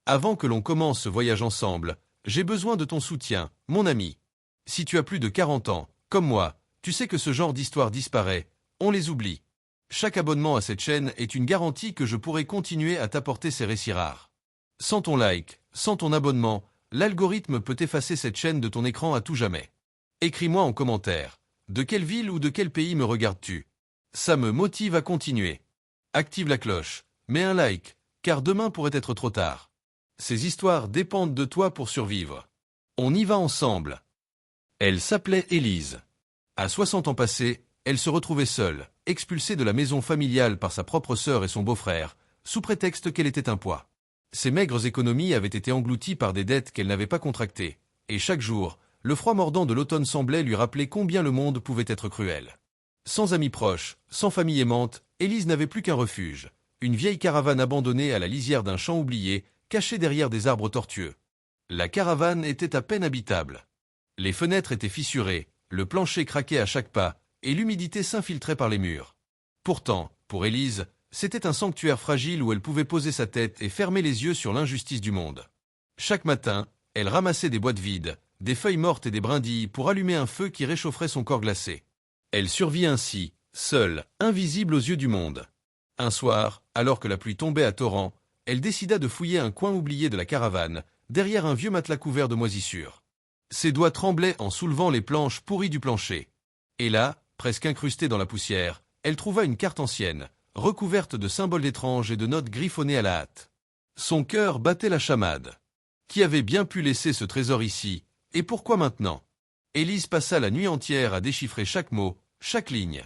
Avant que l'on commence ce voyage ensemble, j'ai besoin de ton soutien, mon ami. Si tu as plus de 40 ans, comme moi, tu sais que ce genre d'histoire disparaît, on les oublie. Chaque abonnement à cette chaîne est une garantie que je pourrai continuer à t'apporter ces récits rares. Sans ton like, sans ton abonnement, l'algorithme peut effacer cette chaîne de ton écran à tout jamais. Écris-moi en commentaire. De quelle ville ou de quel pays me regardes-tu? Ça me motive à continuer. Active la cloche, mets un like, car demain pourrait être trop tard. Ces histoires dépendent de toi pour survivre. On y va ensemble. Elle s'appelait Élise. À 60 ans passés, elle se retrouvait seule, expulsée de la maison familiale par sa propre sœur et son beau-frère, sous prétexte qu'elle était un poids. Ses maigres économies avaient été englouties par des dettes qu'elle n'avait pas contractées, et chaque jour, le froid mordant de l'automne semblait lui rappeler combien le monde pouvait être cruel. Sans amis proches, sans famille aimante, Élise n'avait plus qu'un refuge, une vieille caravane abandonnée à la lisière d'un champ oublié, cachée derrière des arbres tortueux. La caravane était à peine habitable. Les fenêtres étaient fissurées, le plancher craquait à chaque pas, et l'humidité s'infiltrait par les murs. Pourtant, pour Élise, c'était un sanctuaire fragile où elle pouvait poser sa tête et fermer les yeux sur l'injustice du monde. Chaque matin, elle ramassait des boîtes vides, des feuilles mortes et des brindilles pour allumer un feu qui réchaufferait son corps glacé. Elle survit ainsi, seule, invisible aux yeux du monde. Un soir, alors que la pluie tombait à torrents, elle décida de fouiller un coin oublié de la caravane, derrière un vieux matelas couvert de moisissures. Ses doigts tremblaient en soulevant les planches pourries du plancher. Et là, presque incrustée dans la poussière, elle trouva une carte ancienne, recouverte de symboles étranges et de notes griffonnées à la hâte. Son cœur battait la chamade. Qui avait bien pu laisser ce trésor ici, et pourquoi maintenant? Élise passa la nuit entière à déchiffrer chaque mot, chaque ligne.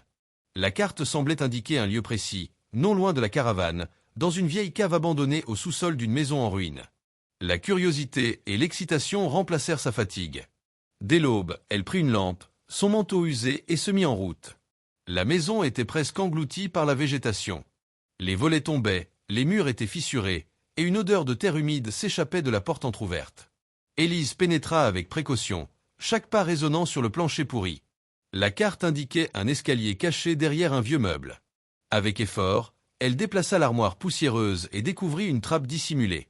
La carte semblait indiquer un lieu précis, non loin de la caravane, dans une vieille cave abandonnée au sous-sol d'une maison en ruine. La curiosité et l'excitation remplacèrent sa fatigue. Dès l'aube, elle prit une lampe, son manteau usé et se mit en route. La maison était presque engloutie par la végétation. Les volets tombaient, les murs étaient fissurés, et une odeur de terre humide s'échappait de la porte entr'ouverte. Élise pénétra avec précaution, chaque pas résonnant sur le plancher pourri. La carte indiquait un escalier caché derrière un vieux meuble. Avec effort, elle déplaça l'armoire poussiéreuse et découvrit une trappe dissimulée.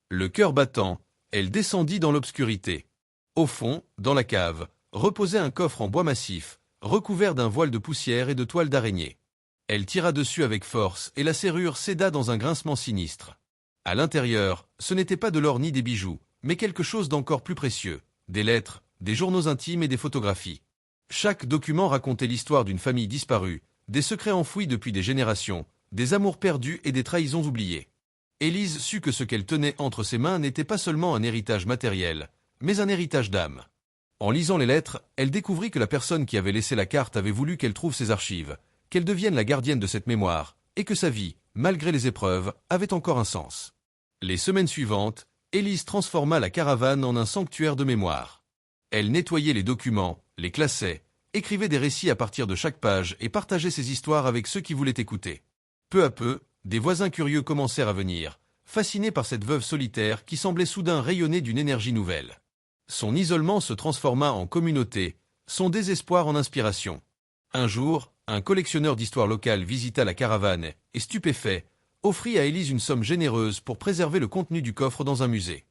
Le cœur battant, elle descendit dans l'obscurité. Au fond, dans la cave, reposait un coffre en bois massif, recouvert d'un voile de poussière et de toiles d'araignée. Elle tira dessus avec force et la serrure céda dans un grincement sinistre. À l'intérieur, ce n'était pas de l'or ni des bijoux, mais quelque chose d'encore plus précieux, des lettres, des journaux intimes et des photographies. Chaque document racontait l'histoire d'une famille disparue, des secrets enfouis depuis des générations, des amours perdus et des trahisons oubliées. Élise sut que ce qu'elle tenait entre ses mains n'était pas seulement un héritage matériel, mais un héritage d'âme. En lisant les lettres, elle découvrit que la personne qui avait laissé la carte avait voulu qu'elle trouve ses archives, qu'elle devienne la gardienne de cette mémoire, et que sa vie, malgré les épreuves, avait encore un sens. Les semaines suivantes, Élise transforma la caravane en un sanctuaire de mémoire. Elle nettoyait les documents, les classait, écrivait des récits à partir de chaque page et partageait ses histoires avec ceux qui voulaient écouter. Peu à peu, des voisins curieux commencèrent à venir, fascinés par cette veuve solitaire qui semblait soudain rayonner d'une énergie nouvelle. Son isolement se transforma en communauté, son désespoir en inspiration. Un jour, un collectionneur d'histoire locale visita la caravane et, stupéfait, offrit à Élise une somme généreuse pour préserver le contenu du coffre dans un musée.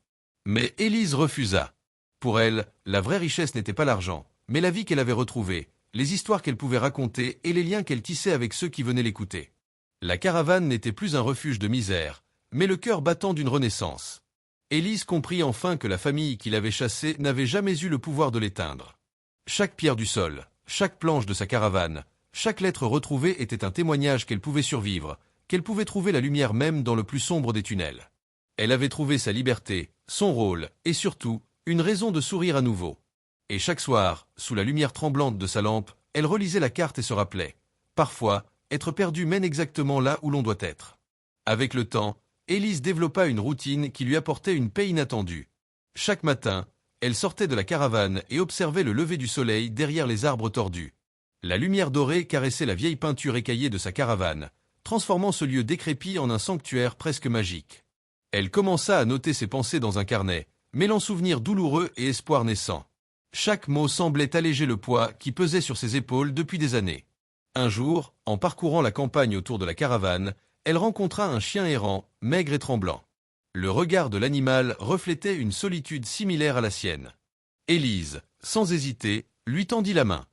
Mais Élise refusa. Pour elle, la vraie richesse n'était pas l'argent, mais la vie qu'elle avait retrouvée, les histoires qu'elle pouvait raconter et les liens qu'elle tissait avec ceux qui venaient l'écouter. La caravane n'était plus un refuge de misère, mais le cœur battant d'une renaissance. Élise comprit enfin que la famille qui l'avait chassée n'avait jamais eu le pouvoir de l'éteindre. Chaque pierre du sol, chaque planche de sa caravane, chaque lettre retrouvée était un témoignage qu'elle pouvait survivre, qu'elle pouvait trouver la lumière même dans le plus sombre des tunnels. Elle avait trouvé sa liberté, son rôle, et surtout, une raison de sourire à nouveau. Et chaque soir, sous la lumière tremblante de sa lampe, elle relisait la carte et se rappelait. Parfois, être perdu mène exactement là où l'on doit être. Avec le temps, Élise développa une routine qui lui apportait une paix inattendue. Chaque matin, elle sortait de la caravane et observait le lever du soleil derrière les arbres tordus. La lumière dorée caressait la vieille peinture écaillée de sa caravane, transformant ce lieu décrépit en un sanctuaire presque magique. Elle commença à noter ses pensées dans un carnet, mêlant souvenirs douloureux et espoirs naissants. Chaque mot semblait alléger le poids qui pesait sur ses épaules depuis des années. Un jour, en parcourant la campagne autour de la caravane, elle rencontra un chien errant, maigre et tremblant. Le regard de l'animal reflétait une solitude similaire à la sienne. Élise, sans hésiter, lui tendit la main.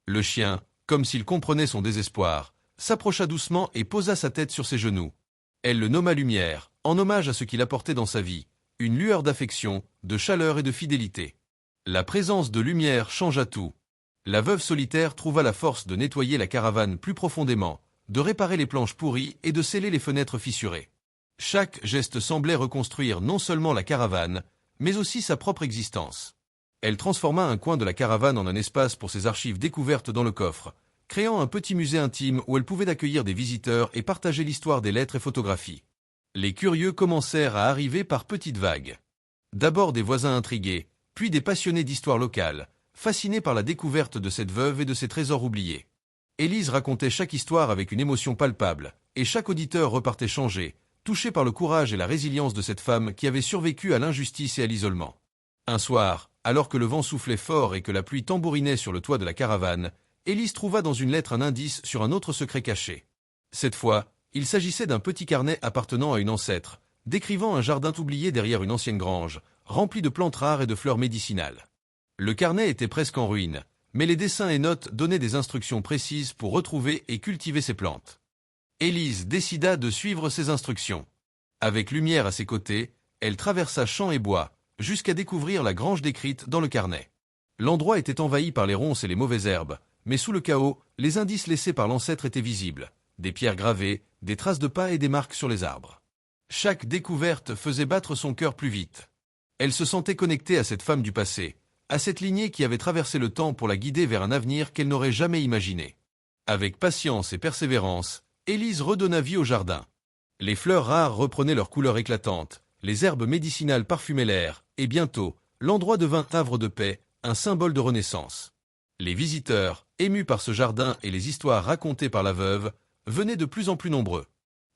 Le chien, comme s'il comprenait son désespoir, s'approcha doucement et posa sa tête sur ses genoux. Elle le nomma Lumière, en hommage à ce qu'il apportait dans sa vie, une lueur d'affection, de chaleur et de fidélité. La présence de Lumière changea tout. La veuve solitaire trouva la force de nettoyer la caravane plus profondément, de réparer les planches pourries et de sceller les fenêtres fissurées. Chaque geste semblait reconstruire non seulement la caravane, mais aussi sa propre existence. Elle transforma un coin de la caravane en un espace pour ses archives découvertes dans le coffre, créant un petit musée intime où elle pouvait accueillir des visiteurs et partager l'histoire des lettres et photographies. Les curieux commencèrent à arriver par petites vagues. D'abord des voisins intrigués, puis des passionnés d'histoire locale, fascinés par la découverte de cette veuve et de ses trésors oubliés. Élise racontait chaque histoire avec une émotion palpable, et chaque auditeur repartait changé, touché par le courage et la résilience de cette femme qui avait survécu à l'injustice et à l'isolement. Un soir, alors que le vent soufflait fort et que la pluie tambourinait sur le toit de la caravane, Élise trouva dans une lettre un indice sur un autre secret caché. Cette fois, il s'agissait d'un petit carnet appartenant à une ancêtre, décrivant un jardin oublié derrière une ancienne grange, rempli de plantes rares et de fleurs médicinales. Le carnet était presque en ruine, mais les dessins et notes donnaient des instructions précises pour retrouver et cultiver ces plantes. Élise décida de suivre ces instructions. Avec Lumière à ses côtés, elle traversa champs et bois, jusqu'à découvrir la grange décrite dans le carnet. L'endroit était envahi par les ronces et les mauvaises herbes, mais sous le chaos, les indices laissés par l'ancêtre étaient visibles, des pierres gravées, des traces de pas et des marques sur les arbres. Chaque découverte faisait battre son cœur plus vite. Elle se sentait connectée à cette femme du passé, à cette lignée qui avait traversé le temps pour la guider vers un avenir qu'elle n'aurait jamais imaginé. Avec patience et persévérance, Élise redonna vie au jardin. Les fleurs rares reprenaient leur couleur éclatante, les herbes médicinales parfumaient l'air, et bientôt, l'endroit devint havre de paix, un symbole de renaissance. Les visiteurs, émus par ce jardin et les histoires racontées par la veuve, venaient de plus en plus nombreux.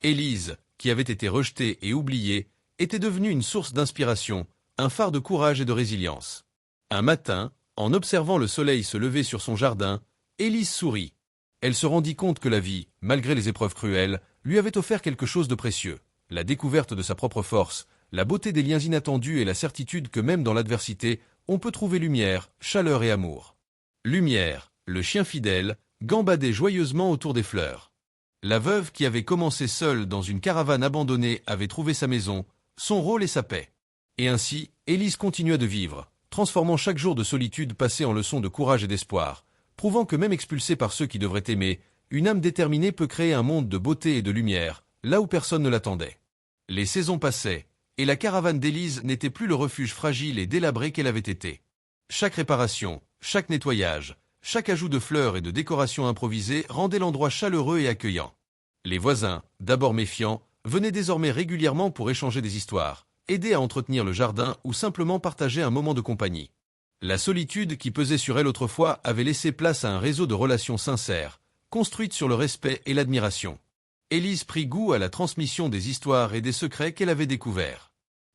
Élise, qui avait été rejetée et oubliée, était devenue une source d'inspiration, un phare de courage et de résilience. Un matin, en observant le soleil se lever sur son jardin, Élise sourit. Elle se rendit compte que la vie, malgré les épreuves cruelles, lui avait offert quelque chose de précieux, la découverte de sa propre force, la beauté des liens inattendus et la certitude que même dans l'adversité, on peut trouver lumière, chaleur et amour. Lumière, le chien fidèle, gambadait joyeusement autour des fleurs. La veuve qui avait commencé seule dans une caravane abandonnée avait trouvé sa maison, son rôle et sa paix. Et ainsi, Élise continua de vivre, transformant chaque jour de solitude passé en leçon de courage et d'espoir, prouvant que même expulsée par ceux qui devraient aimer, une âme déterminée peut créer un monde de beauté et de lumière, là où personne ne l'attendait. Les saisons passaient, et la caravane d'Élise n'était plus le refuge fragile et délabré qu'elle avait été. Chaque réparation, chaque nettoyage, chaque ajout de fleurs et de décorations improvisées rendait l'endroit chaleureux et accueillant. Les voisins, d'abord méfiants, venaient désormais régulièrement pour échanger des histoires, aider à entretenir le jardin ou simplement partager un moment de compagnie. La solitude qui pesait sur elle autrefois avait laissé place à un réseau de relations sincères, construites sur le respect et l'admiration. Élise prit goût à la transmission des histoires et des secrets qu'elle avait découverts.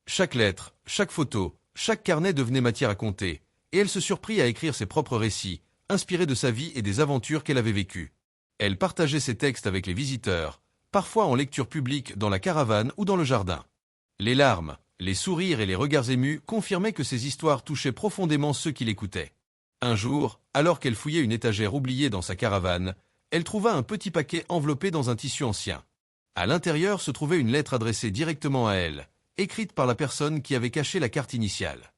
Chaque lettre, chaque photo, chaque carnet devenait matière à conter, et elle se surprit à écrire ses propres récits, inspirés de sa vie et des aventures qu'elle avait vécues. Elle partageait ses textes avec les visiteurs, parfois en lecture publique dans la caravane ou dans le jardin. Les larmes, les sourires et les regards émus confirmaient que ces histoires touchaient profondément ceux qui l'écoutaient. Un jour, alors qu'elle fouillait une étagère oubliée dans sa caravane, elle trouva un petit paquet enveloppé dans un tissu ancien. À l'intérieur se trouvait une lettre adressée directement à elle, écrite par la personne qui avait caché la carte initiale.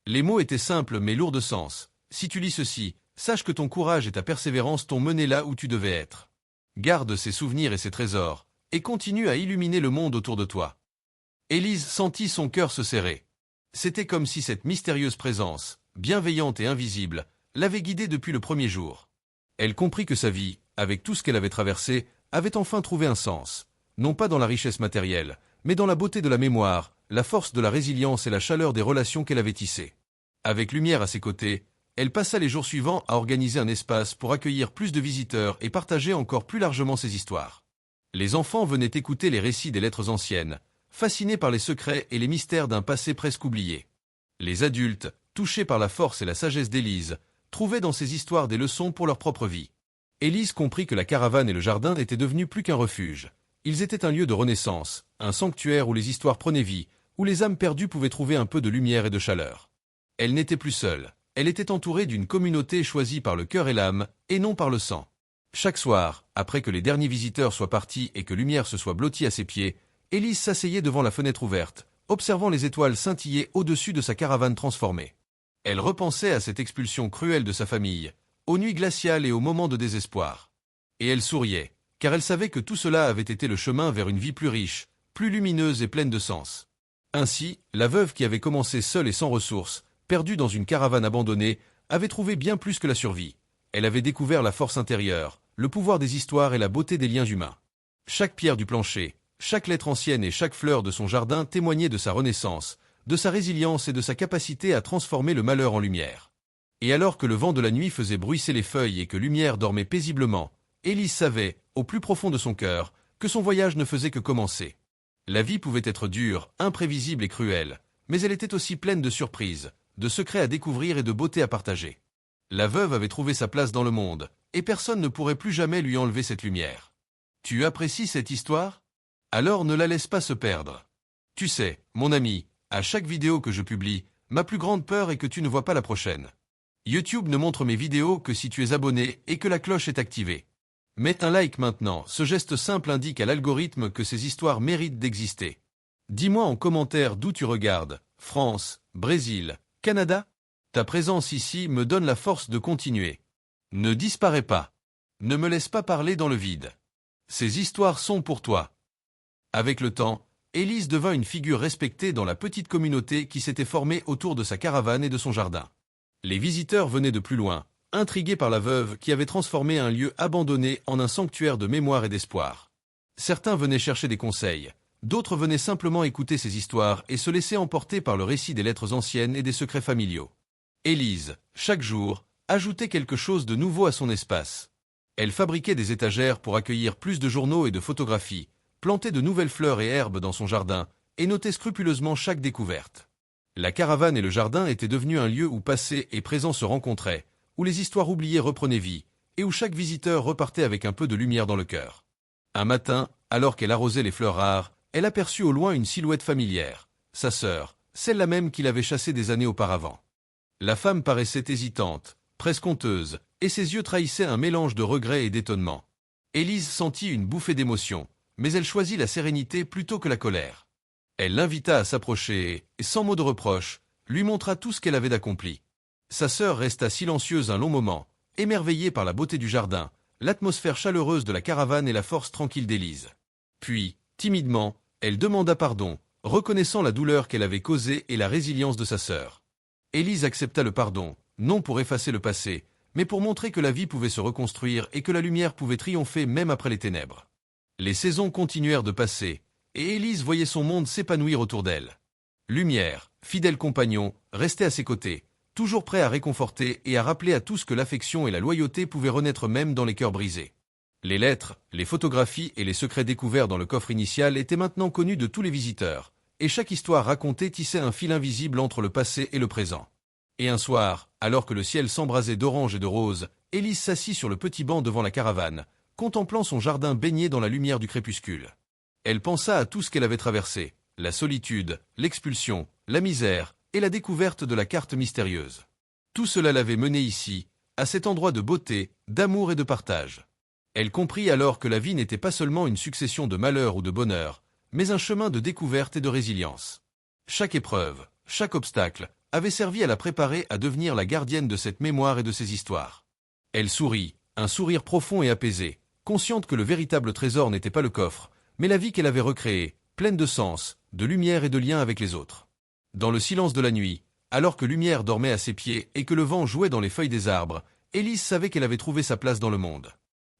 Les mots étaient simples mais lourds de sens. Si tu lis ceci, sache que ton courage et ta persévérance t'ont mené là où tu devais être. Garde ces souvenirs et ces trésors, et continue à illuminer le monde autour de toi. Élise sentit son cœur se serrer. C'était comme si cette mystérieuse présence, bienveillante et invisible, l'avait guidée depuis le premier jour. Elle comprit que sa vie, avec tout ce qu'elle avait traversé, avait enfin trouvé un sens, non pas dans la richesse matérielle, mais dans la beauté de la mémoire, la force de la résilience et la chaleur des relations qu'elle avait tissées. Avec Lumière à ses côtés, elle passa les jours suivants à organiser un espace pour accueillir plus de visiteurs et partager encore plus largement ses histoires. Les enfants venaient écouter les récits des lettres anciennes, fascinés par les secrets et les mystères d'un passé presque oublié. Les adultes, touchés par la force et la sagesse d'Élise, trouvaient dans ces histoires des leçons pour leur propre vie. Élise comprit que la caravane et le jardin étaient devenus plus qu'un refuge. Ils étaient un lieu de renaissance, un sanctuaire où les histoires prenaient vie, où les âmes perdues pouvaient trouver un peu de lumière et de chaleur. Elle n'était plus seule, elle était entourée d'une communauté choisie par le cœur et l'âme, et non par le sang. Chaque soir, après que les derniers visiteurs soient partis et que lumière se soit blottie à ses pieds, Élise s'asseyait devant la fenêtre ouverte, observant les étoiles scintiller au-dessus de sa caravane transformée. Elle repensait à cette expulsion cruelle de sa famille, aux nuits glaciales et aux moments de désespoir. Et elle souriait, car elle savait que tout cela avait été le chemin vers une vie plus riche, plus lumineuse et pleine de sens. Ainsi, la veuve qui avait commencé seule et sans ressources, perdue dans une caravane abandonnée, avait trouvé bien plus que la survie. Elle avait découvert la force intérieure, le pouvoir des histoires et la beauté des liens humains. Chaque pierre du plancher, chaque lettre ancienne et chaque fleur de son jardin témoignaient de sa renaissance, de sa résilience et de sa capacité à transformer le malheur en lumière. Et alors que le vent de la nuit faisait bruisser les feuilles et que Lumière dormait paisiblement, Élise savait, au plus profond de son cœur, que son voyage ne faisait que commencer. La vie pouvait être dure, imprévisible et cruelle, mais elle était aussi pleine de surprises, de secrets à découvrir et de beauté à partager. La veuve avait trouvé sa place dans le monde, et personne ne pourrait plus jamais lui enlever cette lumière. Tu apprécies cette histoire? Alors ne la laisse pas se perdre. Tu sais, mon ami, à chaque vidéo que je publie, ma plus grande peur est que tu ne vois pas la prochaine. YouTube ne montre mes vidéos que si tu es abonné et que la cloche est activée. Mets un like maintenant, ce geste simple indique à l'algorithme que ces histoires méritent d'exister. Dis-moi en commentaire d'où tu regardes, France, Brésil, Canada? Ta présence ici me donne la force de continuer. Ne disparais pas. Ne me laisse pas parler dans le vide. Ces histoires sont pour toi. Avec le temps, Élise devint une figure respectée dans la petite communauté qui s'était formée autour de sa caravane et de son jardin. Les visiteurs venaient de plus loin, intrigués par la veuve qui avait transformé un lieu abandonné en un sanctuaire de mémoire et d'espoir. Certains venaient chercher des conseils, d'autres venaient simplement écouter ces histoires et se laisser emporter par le récit des lettres anciennes et des secrets familiaux. Élise, chaque jour, ajoutait quelque chose de nouveau à son espace. Elle fabriquait des étagères pour accueillir plus de journaux et de photographies, plantait de nouvelles fleurs et herbes dans son jardin et notait scrupuleusement chaque découverte. La caravane et le jardin étaient devenus un lieu où passé et présent se rencontraient, où les histoires oubliées reprenaient vie, et où chaque visiteur repartait avec un peu de lumière dans le cœur. Un matin, alors qu'elle arrosait les fleurs rares, elle aperçut au loin une silhouette familière, sa sœur, celle-là même qui l'avait chassée des années auparavant. La femme paraissait hésitante, presque honteuse, et ses yeux trahissaient un mélange de regret et d'étonnement. Élise sentit une bouffée d'émotion, mais elle choisit la sérénité plutôt que la colère. Elle l'invita à s'approcher et, sans mot de reproche, lui montra tout ce qu'elle avait accompli. Sa sœur resta silencieuse un long moment, émerveillée par la beauté du jardin, l'atmosphère chaleureuse de la caravane et la force tranquille d'Élise. Puis, timidement, elle demanda pardon, reconnaissant la douleur qu'elle avait causée et la résilience de sa sœur. Élise accepta le pardon, non pour effacer le passé, mais pour montrer que la vie pouvait se reconstruire et que la lumière pouvait triompher même après les ténèbres. Les saisons continuèrent de passer, et Élise voyait son monde s'épanouir autour d'elle. Lumière, fidèle compagnon, restait à ses côtés, toujours prêt à réconforter et à rappeler à tous que l'affection et la loyauté pouvaient renaître même dans les cœurs brisés. Les lettres, les photographies et les secrets découverts dans le coffre initial étaient maintenant connus de tous les visiteurs, et chaque histoire racontée tissait un fil invisible entre le passé et le présent. Et un soir, alors que le ciel s'embrasait d'orange et de rose, Élise s'assit sur le petit banc devant la caravane, contemplant son jardin baigné dans la lumière du crépuscule. Elle pensa à tout ce qu'elle avait traversé, la solitude, l'expulsion, la misère et la découverte de la carte mystérieuse. Tout cela l'avait menée ici, à cet endroit de beauté, d'amour et de partage. Elle comprit alors que la vie n'était pas seulement une succession de malheurs ou de bonheurs, mais un chemin de découverte et de résilience. Chaque épreuve, chaque obstacle, avait servi à la préparer à devenir la gardienne de cette mémoire et de ces histoires. Elle sourit, un sourire profond et apaisé, consciente que le véritable trésor n'était pas le coffre, mais la vie qu'elle avait recréée, pleine de sens, de lumière et de lien avec les autres. Dans le silence de la nuit, alors que Lumière dormait à ses pieds et que le vent jouait dans les feuilles des arbres, Élise savait qu'elle avait trouvé sa place dans le monde.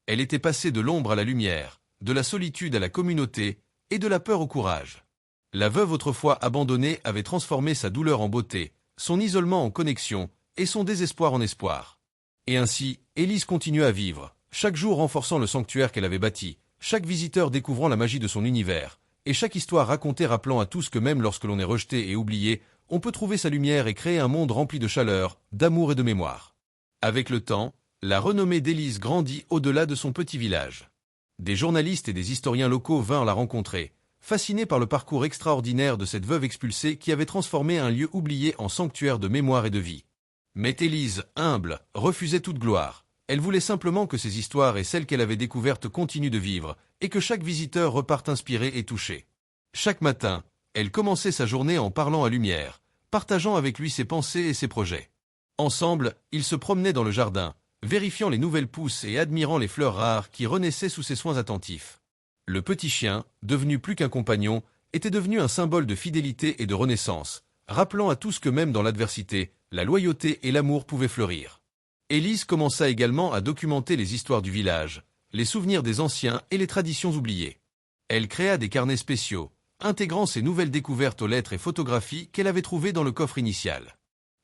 Elle était passée de l'ombre à la lumière, de la solitude à la communauté, et de la peur au courage. La veuve autrefois abandonnée avait transformé sa douleur en beauté, son isolement en connexion, et son désespoir en espoir. Et ainsi, Élise continua à vivre, chaque jour renforçant le sanctuaire qu'elle avait bâti, chaque visiteur découvrant la magie de son univers, et chaque histoire racontée rappelant à tous que même lorsque l'on est rejeté et oublié, on peut trouver sa lumière et créer un monde rempli de chaleur, d'amour et de mémoire. Avec le temps, la renommée d'Élise grandit au-delà de son petit village. Des journalistes et des historiens locaux vinrent la rencontrer, fasciné par le parcours extraordinaire de cette veuve expulsée qui avait transformé un lieu oublié en sanctuaire de mémoire et de vie. Mais Élise, humble, refusait toute gloire. Elle voulait simplement que ses histoires et celles qu'elle avait découvertes continuent de vivre, et que chaque visiteur reparte inspiré et touché. Chaque matin, elle commençait sa journée en parlant à Lumière, partageant avec lui ses pensées et ses projets. Ensemble, ils se promenaient dans le jardin, vérifiant les nouvelles pousses et admirant les fleurs rares qui renaissaient sous ses soins attentifs. Le petit chien, devenu plus qu'un compagnon, était devenu un symbole de fidélité et de renaissance, rappelant à tous que même dans l'adversité, la loyauté et l'amour pouvaient fleurir. Élise commença également à documenter les histoires du village, les souvenirs des anciens et les traditions oubliées. Elle créa des carnets spéciaux, intégrant ces nouvelles découvertes aux lettres et photographies qu'elle avait trouvées dans le coffre initial.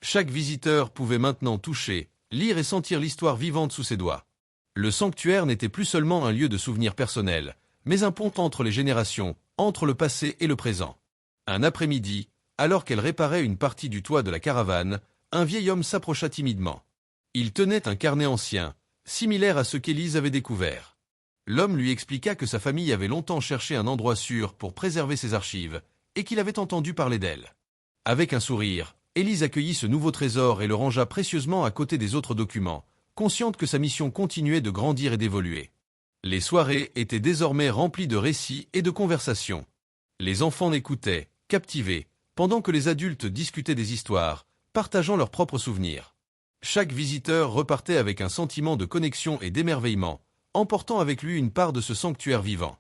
Chaque visiteur pouvait maintenant toucher, lire et sentir l'histoire vivante sous ses doigts. Le sanctuaire n'était plus seulement un lieu de souvenirs personnels, mais un pont entre les générations, entre le passé et le présent. Un après-midi, alors qu'elle réparait une partie du toit de la caravane, un vieil homme s'approcha timidement. Il tenait un carnet ancien, similaire à ce qu'Élise avait découvert. L'homme lui expliqua que sa famille avait longtemps cherché un endroit sûr pour préserver ses archives, et qu'il avait entendu parler d'elle. Avec un sourire, Élise accueillit ce nouveau trésor et le rangea précieusement à côté des autres documents, consciente que sa mission continuait de grandir et d'évoluer. Les soirées étaient désormais remplies de récits et de conversations. Les enfants l'écoutaient, captivés, pendant que les adultes discutaient des histoires, partageant leurs propres souvenirs. Chaque visiteur repartait avec un sentiment de connexion et d'émerveillement, emportant avec lui une part de ce sanctuaire vivant.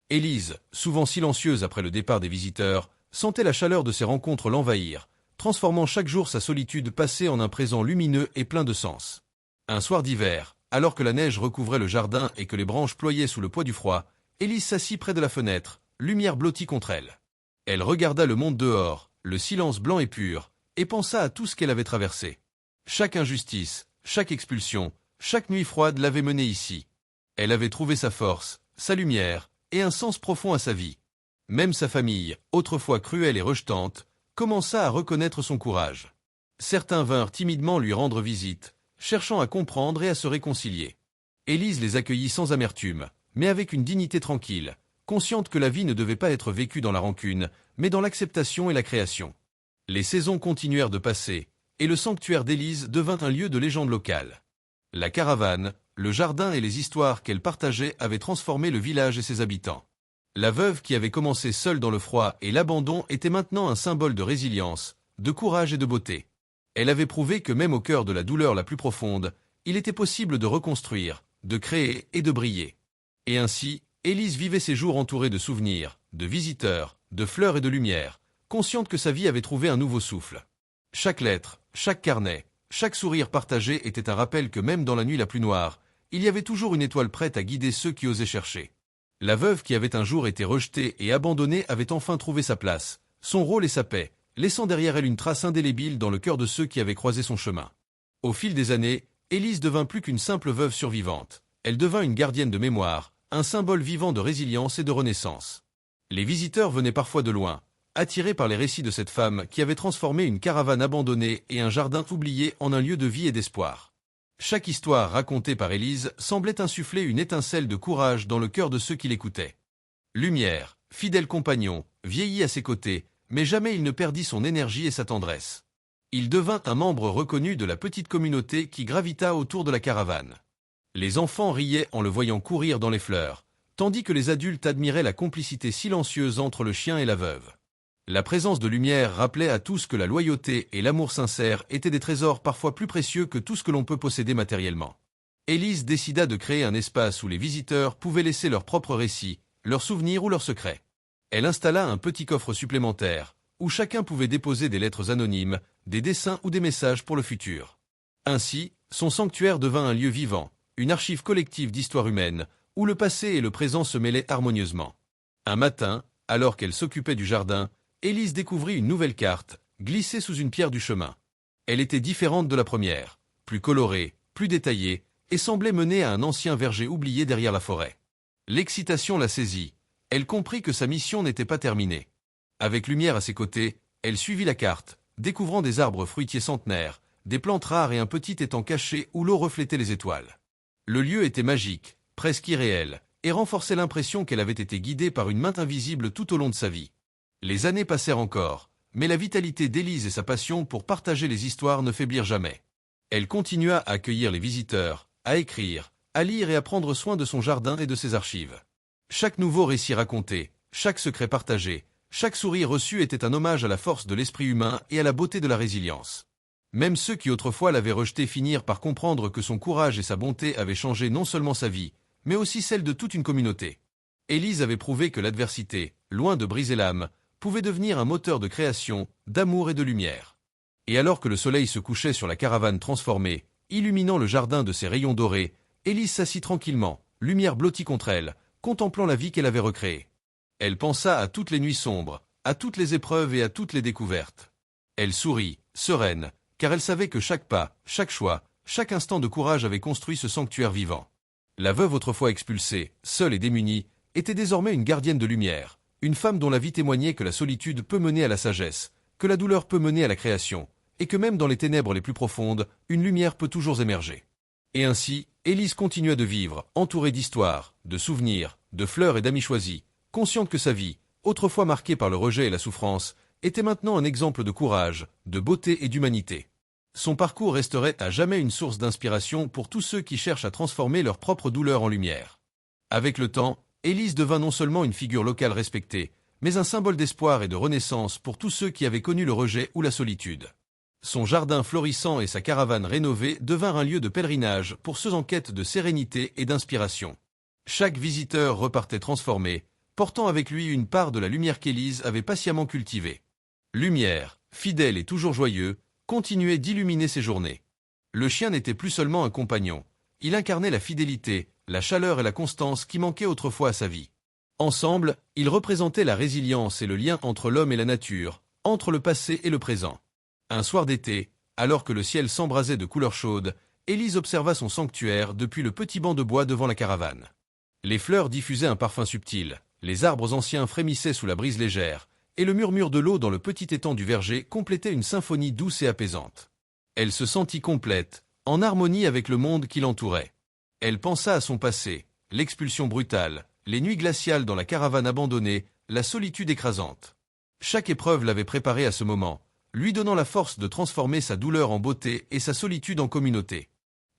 Élise, souvent silencieuse après le départ des visiteurs, sentait la chaleur de ces rencontres l'envahir, transformant chaque jour sa solitude passée en un présent lumineux et plein de sens. Un soir d'hiver, alors que la neige recouvrait le jardin et que les branches ployaient sous le poids du froid, Élise s'assit près de la fenêtre, lumière blottie contre elle. Elle regarda le monde dehors, le silence blanc et pur, et pensa à tout ce qu'elle avait traversé. Chaque injustice, chaque expulsion, chaque nuit froide l'avait menée ici. Elle avait trouvé sa force, sa lumière, et un sens profond à sa vie. Même sa famille, autrefois cruelle et rejetante, commença à reconnaître son courage. Certains vinrent timidement lui rendre visite, cherchant à comprendre et à se réconcilier. Élise les accueillit sans amertume, mais avec une dignité tranquille, consciente que la vie ne devait pas être vécue dans la rancune, mais dans l'acceptation et la création. Les saisons continuèrent de passer, et le sanctuaire d'Élise devint un lieu de légende locale. La caravane, le jardin et les histoires qu'elle partageait avaient transformé le village et ses habitants. La veuve qui avait commencé seule dans le froid et l'abandon était maintenant un symbole de résilience, de courage et de beauté. Elle avait prouvé que même au cœur de la douleur la plus profonde, il était possible de reconstruire, de créer et de briller. Et ainsi, Élise vivait ses jours entourée de souvenirs, de visiteurs, de fleurs et de lumière, consciente que sa vie avait trouvé un nouveau souffle. Chaque lettre, chaque carnet, chaque sourire partagé était un rappel que même dans la nuit la plus noire, il y avait toujours une étoile prête à guider ceux qui osaient chercher. La veuve qui avait un jour été rejetée et abandonnée avait enfin trouvé sa place, son rôle et sa paix, laissant derrière elle une trace indélébile dans le cœur de ceux qui avaient croisé son chemin. Au fil des années, Élise devint plus qu'une simple veuve survivante. Elle devint une gardienne de mémoire, un symbole vivant de résilience et de renaissance. Les visiteurs venaient parfois de loin, attirés par les récits de cette femme qui avait transformé une caravane abandonnée et un jardin oublié en un lieu de vie et d'espoir. Chaque histoire racontée par Élise semblait insuffler une étincelle de courage dans le cœur de ceux qui l'écoutaient. Lumière, fidèle compagnon, vieillit à ses côtés, mais jamais il ne perdit son énergie et sa tendresse. Il devint un membre reconnu de la petite communauté qui gravita autour de la caravane. Les enfants riaient en le voyant courir dans les fleurs, tandis que les adultes admiraient la complicité silencieuse entre le chien et la veuve. La présence de Lumière rappelait à tous que la loyauté et l'amour sincère étaient des trésors parfois plus précieux que tout ce que l'on peut posséder matériellement. Élise décida de créer un espace où les visiteurs pouvaient laisser leurs propres récits, leurs souvenirs ou leurs secrets. Elle installa un petit coffre supplémentaire, où chacun pouvait déposer des lettres anonymes, des dessins ou des messages pour le futur. Ainsi, son sanctuaire devint un lieu vivant, une archive collective d'histoire humaine, où le passé et le présent se mêlaient harmonieusement. Un matin, alors qu'elle s'occupait du jardin, Élise découvrit une nouvelle carte, glissée sous une pierre du chemin. Elle était différente de la première, plus colorée, plus détaillée, et semblait mener à un ancien verger oublié derrière la forêt. L'excitation la saisit. Elle comprit que sa mission n'était pas terminée. Avec Lumière à ses côtés, elle suivit la carte, découvrant des arbres fruitiers centenaires, des plantes rares et un petit étang caché où l'eau reflétait les étoiles. Le lieu était magique, presque irréel, et renforçait l'impression qu'elle avait été guidée par une main invisible tout au long de sa vie. Les années passèrent encore, mais la vitalité d'Élise et sa passion pour partager les histoires ne faiblirent jamais. Elle continua à accueillir les visiteurs, à écrire, à lire et à prendre soin de son jardin et de ses archives. Chaque nouveau récit raconté, chaque secret partagé, chaque sourire reçu était un hommage à la force de l'esprit humain et à la beauté de la résilience. Même ceux qui autrefois l'avaient rejeté finirent par comprendre que son courage et sa bonté avaient changé non seulement sa vie, mais aussi celle de toute une communauté. Élise avait prouvé que l'adversité, loin de briser l'âme, pouvait devenir un moteur de création, d'amour et de lumière. Et alors que le soleil se couchait sur la caravane transformée, illuminant le jardin de ses rayons dorés, Élise s'assit tranquillement, lumière blottie contre elle, contemplant la vie qu'elle avait recréée. Elle pensa à toutes les nuits sombres, à toutes les épreuves et à toutes les découvertes. Elle sourit, sereine, car elle savait que chaque pas, chaque choix, chaque instant de courage avait construit ce sanctuaire vivant. La veuve autrefois expulsée, seule et démunie, était désormais une gardienne de lumière, une femme dont la vie témoignait que la solitude peut mener à la sagesse, que la douleur peut mener à la création, et que même dans les ténèbres les plus profondes, une lumière peut toujours émerger. Et ainsi, Élise continua de vivre, entourée d'histoires, de souvenirs, de fleurs et d'amis choisis, consciente que sa vie, autrefois marquée par le rejet et la souffrance, était maintenant un exemple de courage, de beauté et d'humanité. Son parcours resterait à jamais une source d'inspiration pour tous ceux qui cherchent à transformer leur propre douleur en lumière. Avec le temps, Élise devint non seulement une figure locale respectée, mais un symbole d'espoir et de renaissance pour tous ceux qui avaient connu le rejet ou la solitude. Son jardin florissant et sa caravane rénovée devinrent un lieu de pèlerinage pour ceux en quête de sérénité et d'inspiration. Chaque visiteur repartait transformé, portant avec lui une part de la lumière qu'Élise avait patiemment cultivée. Lumière, fidèle et toujours joyeux, continuait d'illuminer ses journées. Le chien n'était plus seulement un compagnon, il incarnait la fidélité, la chaleur et la constance qui manquaient autrefois à sa vie. Ensemble, ils représentaient la résilience et le lien entre l'homme et la nature, entre le passé et le présent. Un soir d'été, alors que le ciel s'embrasait de couleurs chaudes, Élise observa son sanctuaire depuis le petit banc de bois devant la caravane. Les fleurs diffusaient un parfum subtil, les arbres anciens frémissaient sous la brise légère, et le murmure de l'eau dans le petit étang du verger complétait une symphonie douce et apaisante. Elle se sentit complète, en harmonie avec le monde qui l'entourait. Elle pensa à son passé, l'expulsion brutale, les nuits glaciales dans la caravane abandonnée, la solitude écrasante. Chaque épreuve l'avait préparée à ce moment, lui donnant la force de transformer sa douleur en beauté et sa solitude en communauté.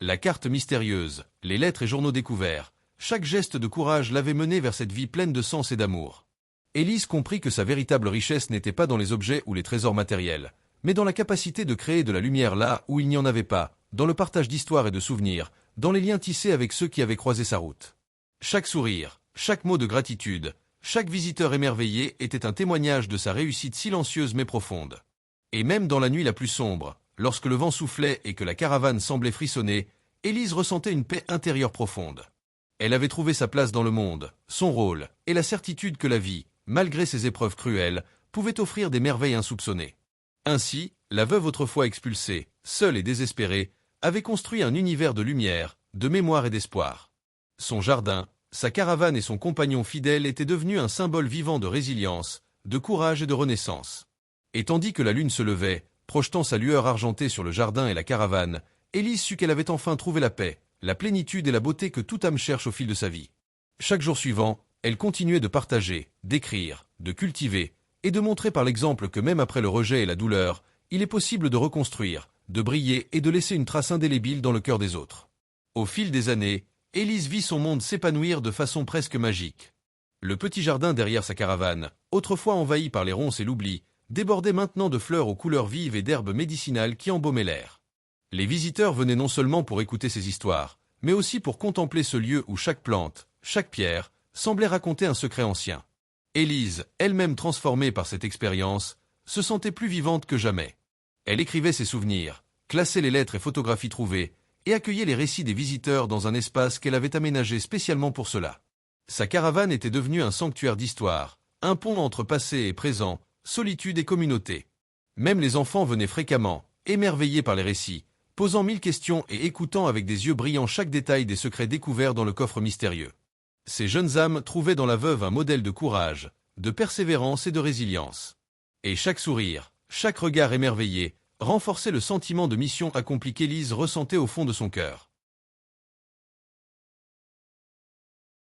La carte mystérieuse, les lettres et journaux découverts, chaque geste de courage l'avait menée vers cette vie pleine de sens et d'amour. Élise comprit que sa véritable richesse n'était pas dans les objets ou les trésors matériels, mais dans la capacité de créer de la lumière là où il n'y en avait pas, dans le partage d'histoires et de souvenirs, dans les liens tissés avec ceux qui avaient croisé sa route. Chaque sourire, chaque mot de gratitude, chaque visiteur émerveillé était un témoignage de sa réussite silencieuse mais profonde. Et même dans la nuit la plus sombre, lorsque le vent soufflait et que la caravane semblait frissonner, Élise ressentait une paix intérieure profonde. Elle avait trouvé sa place dans le monde, son rôle, et la certitude que la vie, malgré ses épreuves cruelles, pouvait offrir des merveilles insoupçonnées. Ainsi, la veuve autrefois expulsée, seule et désespérée, avait construit un univers de lumière, de mémoire et d'espoir. Son jardin, sa caravane et son compagnon fidèle étaient devenus un symbole vivant de résilience, de courage et de renaissance. Et tandis que la lune se levait, projetant sa lueur argentée sur le jardin et la caravane, Élise sut qu'elle avait enfin trouvé la paix, la plénitude et la beauté que toute âme cherche au fil de sa vie. Chaque jour suivant, elle continuait de partager, d'écrire, de cultiver, et de montrer par l'exemple que même après le rejet et la douleur, il est possible de reconstruire, de briller et de laisser une trace indélébile dans le cœur des autres. Au fil des années, Élise vit son monde s'épanouir de façon presque magique. Le petit jardin derrière sa caravane, autrefois envahi par les ronces et l'oubli, débordait maintenant de fleurs aux couleurs vives et d'herbes médicinales qui embaumaient l'air. Les visiteurs venaient non seulement pour écouter ces histoires, mais aussi pour contempler ce lieu où chaque plante, chaque pierre, semblait raconter un secret ancien. Élise, elle-même transformée par cette expérience, se sentait plus vivante que jamais. Elle écrivait ses souvenirs, classait les lettres et photographies trouvées, et accueillait les récits des visiteurs dans un espace qu'elle avait aménagé spécialement pour cela. Sa caravane était devenue un sanctuaire d'histoire, un pont entre passé et présent, solitude et communauté. Même les enfants venaient fréquemment, émerveillés par les récits, posant 1000 questions et écoutant avec des yeux brillants chaque détail des secrets découverts dans le coffre mystérieux. Ces jeunes âmes trouvaient dans la veuve un modèle de courage, de persévérance et de résilience. Et chaque sourire, chaque regard émerveillé, renforçait le sentiment de mission accomplie qu'Élise ressentait au fond de son cœur.